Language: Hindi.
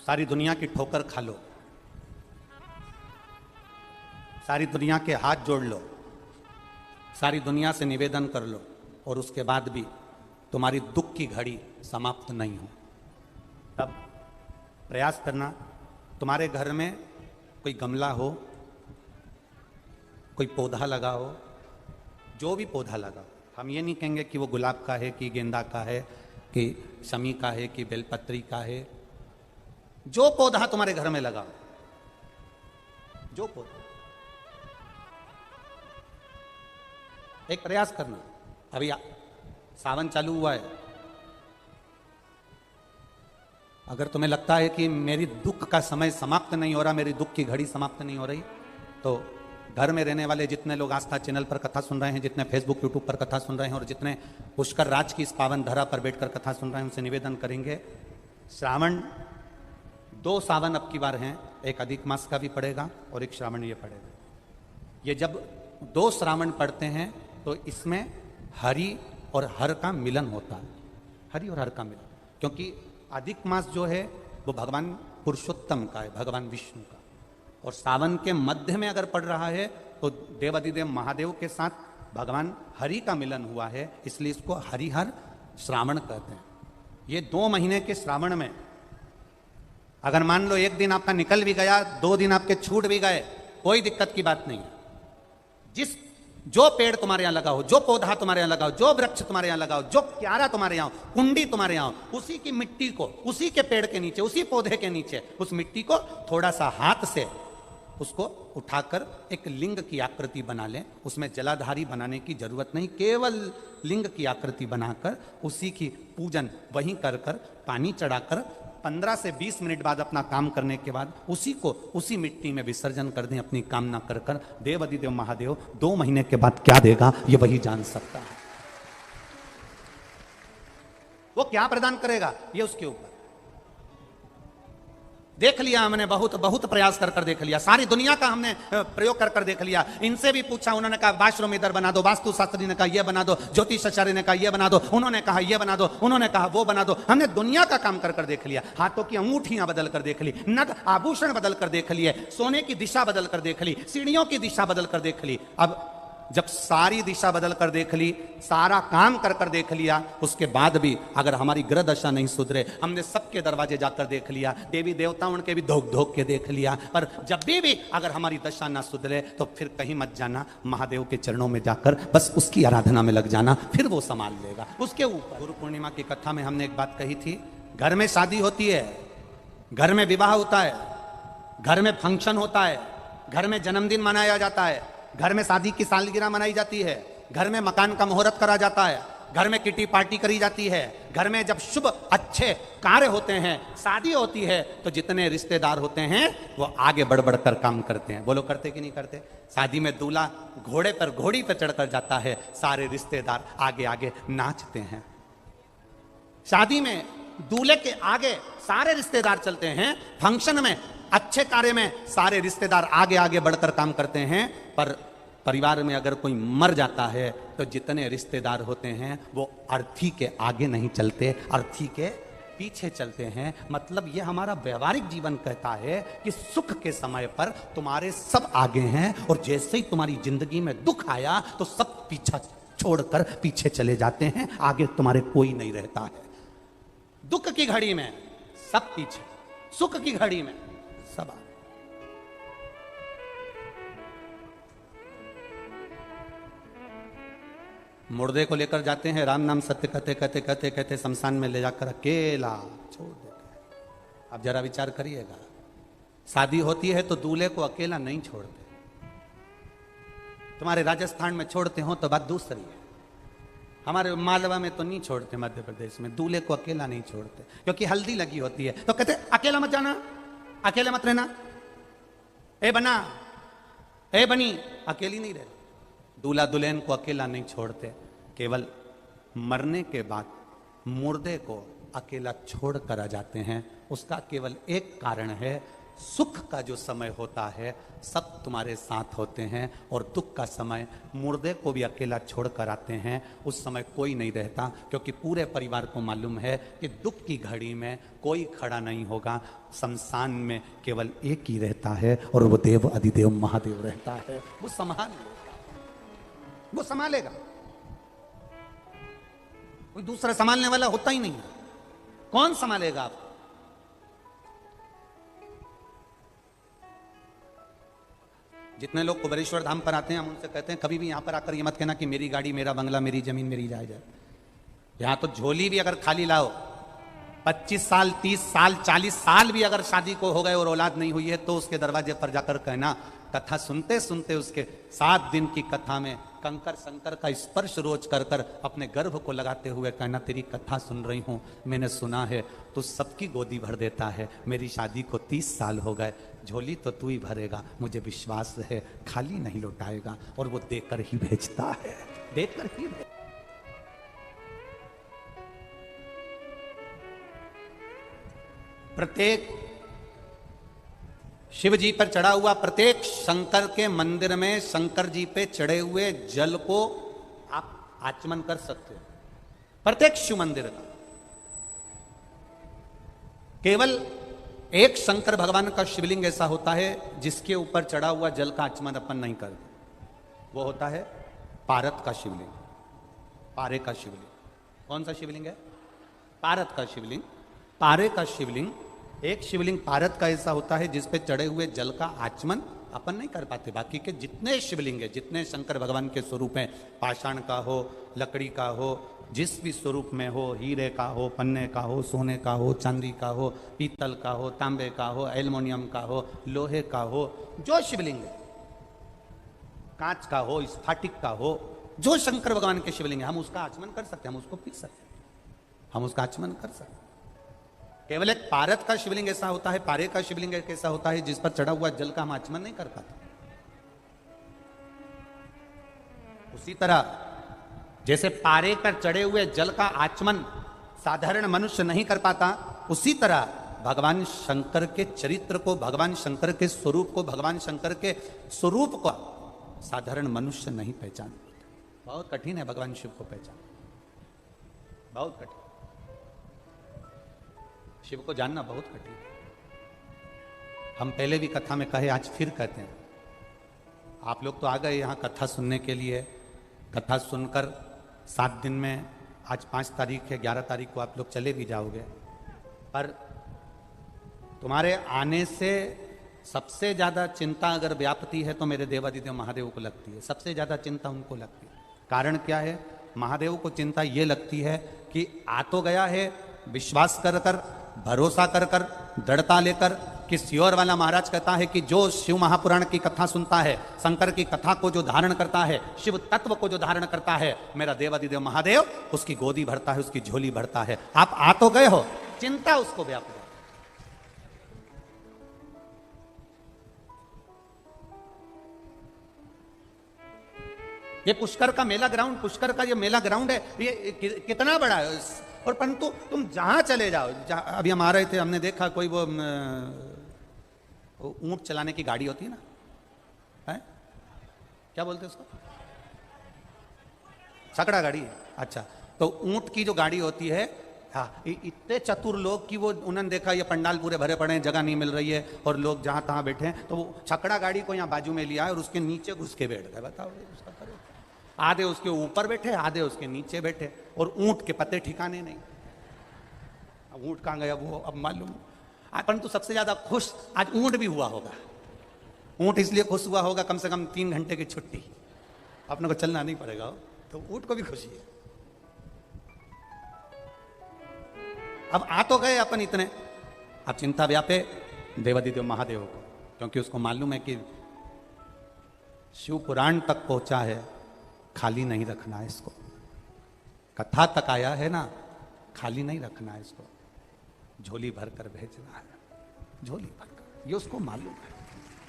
सारी दुनिया की ठोकर खा लो, सारी दुनिया के हाथ जोड़ लो, सारी दुनिया से निवेदन कर लो और उसके बाद भी तुम्हारी दुख की घड़ी समाप्त नहीं हो, तब प्रयास करना। तुम्हारे घर में कोई गमला हो, कोई पौधा लगा हो, जो भी पौधा लगा, हम ये नहीं कहेंगे कि वो गुलाब का है कि गेंदा का है कि शमी का है कि बेलपत्री का है, जो पौधा तुम्हारे घर में लगा, जो पौधा, एक प्रयास करना। अभी सावन चालू हुआ है, अगर तुम्हें लगता है कि मेरी दुख का समय समाप्त नहीं हो रहा, मेरी दुख की घड़ी समाप्त नहीं हो रही, तो घर में रहने वाले जितने लोग आस्था चैनल पर कथा सुन रहे हैं, जितने फेसबुक यूट्यूब पर कथा सुन रहे हैं और जितने पुष्कर राज की इस पावन धरा पर बैठकर कथा सुन रहे हैं, उनसे निवेदन करेंगे, श्रावण 2 सावन अब की बार हैं, एक अधिक मास का भी पड़ेगा और एक श्रावण ये पड़ेगा। ये जब 2 श्रावण पड़ते हैं तो इसमें हरि और हर का मिलन होता है, हरि और हर का मिलन, क्योंकि अधिक मास जो है वो भगवान पुरुषोत्तम का है, भगवान विष्णु का, और सावन के मध्य में अगर पड़ रहा है तो देवाधिदेव महादेव के साथ भगवान हरि का मिलन हुआ है, इसलिए इसको हरिहर श्रावण कहते हैं। ये 2 महीने के श्रावण में अगर मान लो एक दिन आपका निकल भी गया, 2 दिन आपके छूट भी गए, कोई दिक्कत की बात नहीं है। जो पेड़ तुम्हारे यहां लगा हो, जो पौधा तुम्हारे यहां लगा हो, जो वृक्ष तुम्हारे यहां लगा हो, जो क्यारा तुम्हारे यहां हो, कुंडी तुम्हारे यहां हो, उसी की मिट्टी को, उसी के पेड़ के नीचे, उसी पौधे के नीचे, उस मिट्टी को थोड़ा सा हाथ से उसको उठाकर एक लिंग की आकृति बना लें। उसमें जलाधारी बनाने की जरूरत नहीं, केवल लिंग की आकृति बनाकर उसी की पूजन वहीं कर पानी चढ़ाकर 15 से 20 मिनट बाद अपना काम करने के बाद उसी को उसी मिट्टी में विसर्जन कर दें, अपनी कामना कर देव अधिदेव महादेव 2 महीने के बाद क्या देगा ये वही जान सकता है। वो क्या प्रदान करेगा ये उसके ऊपर। देख लिया हमने, बहुत प्रयास कर देख लिया, सारी दुनिया का हमने प्रयोग कर देख लिया। इनसे भी पूछा, उन्होंने कहा वाशरूम इधर बना दो, वास्तु शास्त्री ने कहा ये बना दो, ज्योतिष आचार्य ने कहा ये बना दो, उन्होंने कहा ये बना दो, उन्होंने कहा वो बना दो। हमने दुनिया का काम कर देख लिया, हाथों की अंगूठियां बदल कर देख ली, नग आभूषण बदल कर देख लिए, सोने की दिशा बदल कर देख ली, सीढ़ियों की दिशा बदल कर देख ली। अब जब सारी दिशा बदल कर देख ली, सारा काम कर देख लिया, उसके बाद भी अगर हमारी ग्रह दशा नहीं सुधरे, हमने सबके दरवाजे जाकर देख लिया, देवी देवताओं के भी धोक के देख लिया, पर जब भी अगर हमारी दशा ना सुधरे तो फिर कहीं मत जाना, महादेव के चरणों में जाकर बस उसकी आराधना में लग जाना, फिर वो संभाल लेगा। उसके ऊपर गुरु पूर्णिमा की कथा में हमने एक बात कही थी, घर में शादी होती है, घर में विवाह होता है, घर में फंक्शन होता है, घर में जन्मदिन मनाया जाता है, घर में शादी की सालगिरह मनाई जाती है, घर में मकान का मुहूर्त करा जाता है, घर में किटी पार्टी करी जाती है, घर में जब शुभ अच्छे कार्य होते हैं, शादी होती है, तो जितने रिश्तेदार होते हैं वो आगे बढ़ कर काम करते हैं। बोलो करते कि नहीं करते? शादी में दूल्हा घोड़ी पर चढ़कर जाता है, सारे रिश्तेदार आगे आगे नाचते हैं। शादी में दूल्हे के आगे सारे रिश्तेदार चलते हैं, फंक्शन में अच्छे कार्य में सारे रिश्तेदार आगे आगे बढ़कर काम करते हैं। पर परिवार में अगर कोई मर जाता है तो जितने रिश्तेदार होते हैं वो अर्थी के आगे नहीं चलते, अर्थी के पीछे चलते हैं। मतलब ये हमारा व्यवहारिक जीवन कहता है कि सुख के समय पर तुम्हारे सब आगे हैं और जैसे ही तुम्हारी जिंदगी में दुख आया तो सब पीछा छोड़कर पीछे चले जाते हैं, आगे तुम्हारे कोई नहीं रहता है। दुख की घड़ी में सब पीछे, सुख की घड़ी में सब आगे। मुर्दे को लेकर जाते हैं, राम नाम सत्य कहते शमशान में ले जाकर अकेला छोड़ देते हैं। अब जरा विचार करिएगा, शादी होती है तो दूल्हे को अकेला नहीं छोड़ते। तुम्हारे राजस्थान में छोड़ते हो तो बात दूसरी है, हमारे मालवा में तो नहीं छोड़ते, मध्य प्रदेश में दूल्हे को अकेला नहीं छोड़ते, क्योंकि हल्दी लगी होती है तो कहते अकेला मत जाना, अकेले मत रहना, ए बना ए बनी अकेली नहीं रहती। दूल्हा दुल्हन को अकेला नहीं छोड़ते, केवल मरने के बाद मुर्दे को अकेला छोड़ कर आ जाते हैं। उसका केवल एक कारण है, सुख का जो समय होता है सब तुम्हारे साथ होते हैं, और दुख का समय मुर्दे को भी अकेला छोड़कर आते हैं, उस समय कोई नहीं रहता, क्योंकि पूरे परिवार को मालूम है कि दुख की घड़ी में कोई खड़ा नहीं होगा, शमशान में केवल एक ही रहता है, और वो देव अधिदेव महादेव रहता है। वो संभाल लेगा, वो संभालेगा, कोई दूसरा संभालने वाला होता ही नहीं है। कौन संभालेगा आपको? जितने लोग कुबेरेश्वर धाम पर आते हैं, हम उनसे कहते हैं कभी भी यहां पर आकर ये मत कहना कि मेरी गाड़ी, मेरा बंगला, मेरी जमीन, मेरी जायदाद। यहां तो झोली भी अगर खाली लाओ, 25 साल, 30 साल, 40 साल भी अगर शादी को हो गए और औलाद नहीं हुई है, तो उसके दरवाजे पर जाकर कहना, कथा सुनते सुनते उसके 7 दिन की कथा में कंकर शंकर का स्पर्श रोज कर कर अपने गर्भ को लगाते हुए कहना, तेरी कथा सुन रही हूं, मैंने सुना है तू सबकी गोदी भर देता है, मेरी शादी को 30 साल हो गए, झोली तो तू ही भरेगा, मुझे विश्वास है खाली नहीं लौटाएगा, और वो देकर ही भेजता है, देकर ही भेजता। प्रत्येक शिव जी पर चढ़ा हुआ, प्रत्येक शंकर के मंदिर में शंकर जी पे चढ़े हुए जल को आप आचमन कर सकते हो, प्रत्येक शिव मंदिर का। केवल एक शंकर भगवान का शिवलिंग ऐसा होता है जिसके ऊपर चढ़ा हुआ जल का आचमन अपन नहीं करते, वो होता है पारत का शिवलिंग, पारे का शिवलिंग। कौन सा शिवलिंग है? पारत का शिवलिंग। पारे का शिवलिंग, एक शिवलिंग पारत का ऐसा होता है जिस पे चढ़े हुए जल का आचमन अपन नहीं कर पाते। बाकी के जितने शिवलिंग है, जितने शंकर भगवान के स्वरूप हैं, पाषाण का हो, लकड़ी का हो, जिस भी स्वरूप में हो, हीरे का हो, पन्ने का हो, सोने का हो, चांदी का हो, पीतल का हो, तांबे का हो, एल्युमिनियम का हो, लोहे का हो, जो शिवलिंग है, कांच का हो, स्फाटिक का हो, जो शंकर भगवान के शिवलिंग है, हम उसका आचमन कर सकते हैं, हम उसको पी सकते हैं, हम उसका आचमन कर सकते हैं। केवल एक पारत का शिवलिंग ऐसा होता है, पारे का शिवलिंग एक ऐसा होता है जिस पर चढ़ा हुआ जल का हम आचमन नहीं कर पाते। उसी तरह जैसे पारे पर चढ़े हुए जल का आचमन साधारण मनुष्य नहीं कर पाता, उसी तरह भगवान शंकर के चरित्र को, भगवान शंकर के स्वरूप को, भगवान शंकर के स्वरूप को साधारण मनुष्य नहीं पहचान पाता। बहुत कठिन है भगवान शिव को पहचान, बहुत कठिन, शिव को जानना बहुत कठिन है। हम पहले भी कथा में कहे, आज फिर कहते हैं, आप लोग तो आ गए यहाँ कथा सुनने के लिए, कथा सुनकर 7 दिन में, आज 5 तारीख है, 11 तारीख को आप लोग चले भी जाओगे, पर तुम्हारे आने से सबसे ज्यादा चिंता अगर व्यापती है तो मेरे देवादिदेव महादेव को लगती है, सबसे ज्यादा चिंता उनको लगती है। कारण क्या है? महादेव को चिंता ये लगती है कि आ तो गया है, विश्वास कर कर, भरोसा कर कर, दृढ़ता लेकर, कि सियोर वाला महाराज कहता है कि जो शिव महापुराण की कथा सुनता है, शंकर की कथा को जो धारण करता है, शिव तत्व को जो धारण करता है, मेरा देवादिदेव महादेव उसकी गोदी भरता है, उसकी झोली भरता है। आप आ तो गए हो, चिंता उसको व्याप्त है। ये पुष्कर का मेला ग्राउंड, पुष्कर का ये मेला ग्राउंड है, ये कितना बड़ा है, और परंतु तुम जहां चले जाओ, अभी हम आ रहे थे, हमने देखा कोई वो ऊंट चलाने की गाड़ी होती है ना, है? क्या बोलते हैं उसको? छकड़ा गाड़ी है। अच्छा, तो ऊंट की जो गाड़ी होती है, हाँ, इतने चतुर लोग कि वो उन्होंने देखा ये पंडाल पूरे भरे पड़े हैं, जगह नहीं मिल रही है और लोग जहां तहां बैठे हैं, तो वो छकड़ा गाड़ी को यहाँ बाजू में लिया है और उसके नीचे घुस के बैठ गए। बताओ उसका करे, आधे उसके ऊपर बैठे, आधे उसके नीचे बैठे, और ऊंट के पते ठिकाने नहीं। अब ऊंट कहाँ गया वो अब मालूम। परंतु सबसे ज्यादा खुश आज ऊंट भी हुआ होगा। ऊंट इसलिए खुश हुआ होगा, कम से कम 3 घंटे की छुट्टी, अपने को चलना नहीं पड़ेगा, तो ऊंट को भी खुशी है। अब आ तो गए अपन इतने, अब चिंता व्यापे देवादिदेव महादेव को, क्योंकि उसको मालूम है कि शिव पुराण तक पहुंचा है, खाली नहीं रखना है इसको, कथा तक आया है ना, खाली नहीं रखना है इसको, झोली भर कर भेजना है, झोली भर कर, ये उसको मालूम है।